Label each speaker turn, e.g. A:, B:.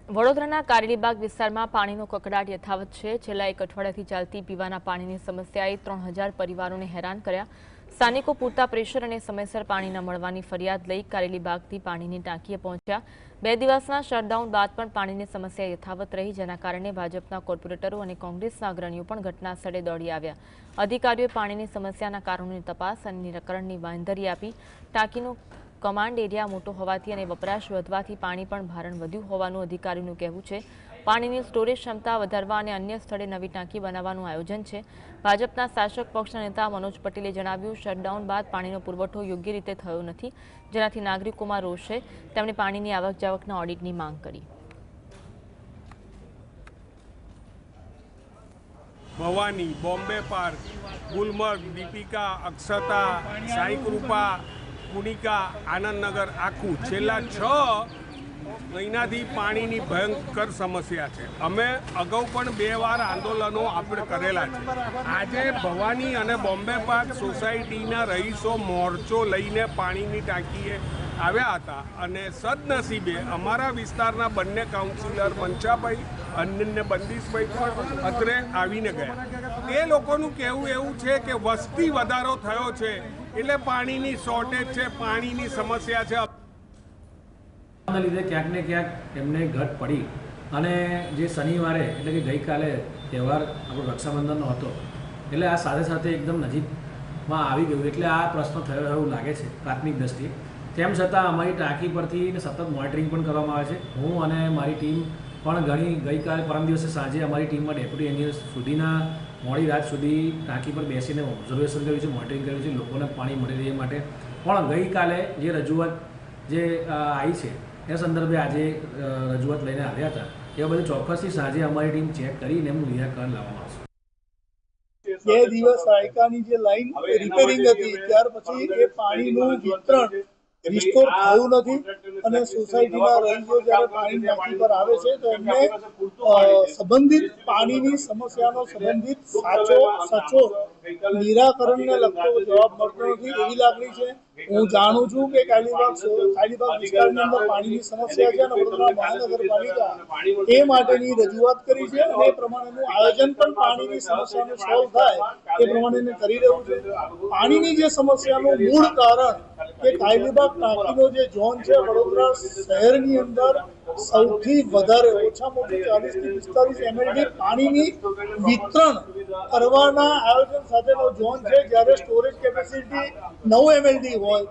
A: વડોદરાના કારેલીબાગ વિસ્તારમાં પાણીનો કકડાટ યથાવત છે। છેલ્લા એક અઠવાડિયાથી ચાલતી પીવાના પાણીની સમસ્યાએ 3000 પરિવારોને હેરાન કર્યા। સ્થાનિકો પૂરતા પ્રેશર અને સમયસર પાણી ન મળવાની ફરિયાદ લઈ કારેલીબાગથી પાણીની ટાંકીએ પહોંચ્યા। 2 દિવસના શટડાઉન બાદ પણ પાણીની સમસ્યા યથાવત રહી, જેના કારણે ભાજપના કોર્પોરેટરો અને કોંગ્રેસના અગ્રણીઓ પણ ઘટનાસ્થળે દોડી આવ્યા। અધિકારીઓએ પાણીની સમસ્યાના કારણોની તપાસ અને નિરાકરણની બાંયધરી આપી। ટાંકીનું કમાન્ડ એરિયા મોટો હોવાથી અને વપરાશ વધવાથી પાણી પણ ભારણ વધ્યું હોવાનું અધિકારીનું કહેવું છે। પાણીની સ્ટોરેજ ક્ષમતા વધારવા અને અન્ય સ્થળે નવી ટાંકી બનાવવાનું આયોજન છે। ભાજપના શાસક પક્ષના નેતા મનોજ પટેલે જણાવ્યું, શટડાઉન બાદ પાણીનો પુરવઠો યોગ્ય રીતે થયો નથી, જેનાથી નાગરિકોમાં રોષ છે। તેમણે પાણીની આવક-જાવકના ઓડિટની માંગ કરી।
B: ભવાની, બોમ્બે પાર્ક, ગુલમર્ગ, દીપિકા, અક્ષતા, સાઈકૃપા, પુનિકા, આનંદનગર આખું છેલ્લા 6 મહિનાથી પાણીની ભયંકર સમસ્યા છે। અમે અગાઉ પણ 2 વાર આંદોલનો આપણે કરેલા છે। આજે ભવાની અને બોમ્બે પાર્ક સોસાયટીના રહીશો મોરચો લઈને પાણીની ટાંકીએ આવ્યા હતા અને સદનસીબે અમારા વિસ્તારના બંને કાઉન્સિલર મંચાભાઈ અને બંદીશભાઈ પણ અત્રે આવીને ગયા। એ લોકોનું કહેવું એવું છે કે વસ્તી વધારો થયો છે એટલે પાણીની શોર્ટેજ છે, પાણીની સમસ્યા છે।
C: લીધે ક્યાંક ને ક્યાંક એમને ઘટ પડી અને જે શનિવારે એટલે કે ગઈકાલે તહેવાર આપણો રક્ષાબંધનનો હતો એટલે આ સાથે સાથે એકદમ નજીકમાં આવી ગયું એટલે આ પ્રશ્ન થયો એવું લાગે છે પ્રાથમિક દ્રષ્ટિએ। તેમ છતાં અમારી ટાંકી પરથી સતત મોનિટરિંગ પણ કરવામાં આવે છે। હું અને મારી ટીમ પણ ગઈકાલે પરમ દિવસે સાંજે અમારી ટીમમાં ડેપ્યુટી એન્જિનિયર સુધીના મોડી રાત સુધી ટાંકી પર બેસીને ઓબ્ઝર્વેશન કર્યું છે, મોનિટરિંગ કર્યું છે લોકોને પાણી મળી રહે માટે। પણ ગઈકાલે જે રજૂઆત જે આવી છે એ સંદર્ભે આજે રજૂઆત લઈને આવ્યા હતા, એ બધું ચોક્કસથી સાંજે અમારી ટીમ ચેક કરીને એમનું નિરાકરણ લાવવામાં આવશે।
D: 2 દિવસ રાયકાની જે લાઈન રિપેરિંગ હતી ત્યાર પછી એ પાણીનું વિતરણ રિસ્ટોર થયું નથી અને સોસાયટીના રહીશો જ્યારે પાણી ટાંકી પર આવે છે તો એમને સંબંધિત પાણીની સમસ્યાનો સંબંધિત સચોટ નિરાકરણને લગતો જવાબ મળતો નથી એવી લાગણી છે। હું જાણું છું કે કારેલીબાગ વિસ્તારની અંદર પાણીની સમસ્યા છે અને વડોદરા મહાનગરપાલિકા એ માટેની રજૂઆત કરી છે અને એ પ્રમાણેનું આયોજન પણ પાણીની સમસ્યાનું સોલ્વ થાય એ પ્રમાણે કરી રહ્યું છે। પાણીની જે સમસ્યાનું મૂળ કારણ કે કારેલીબાગ ટાંકીનો જે ઝોન છે વડોદરા શહેરની અંદર સૌથી વધારે ઓછામાં ઓછું 40 થી 45 MLD પાણીની વિતરણ કરવાના આયોજન સાથેનો ઝોન છે, જ્યારે સ્ટોરેજ કેપેસિટી 9 MLD હોય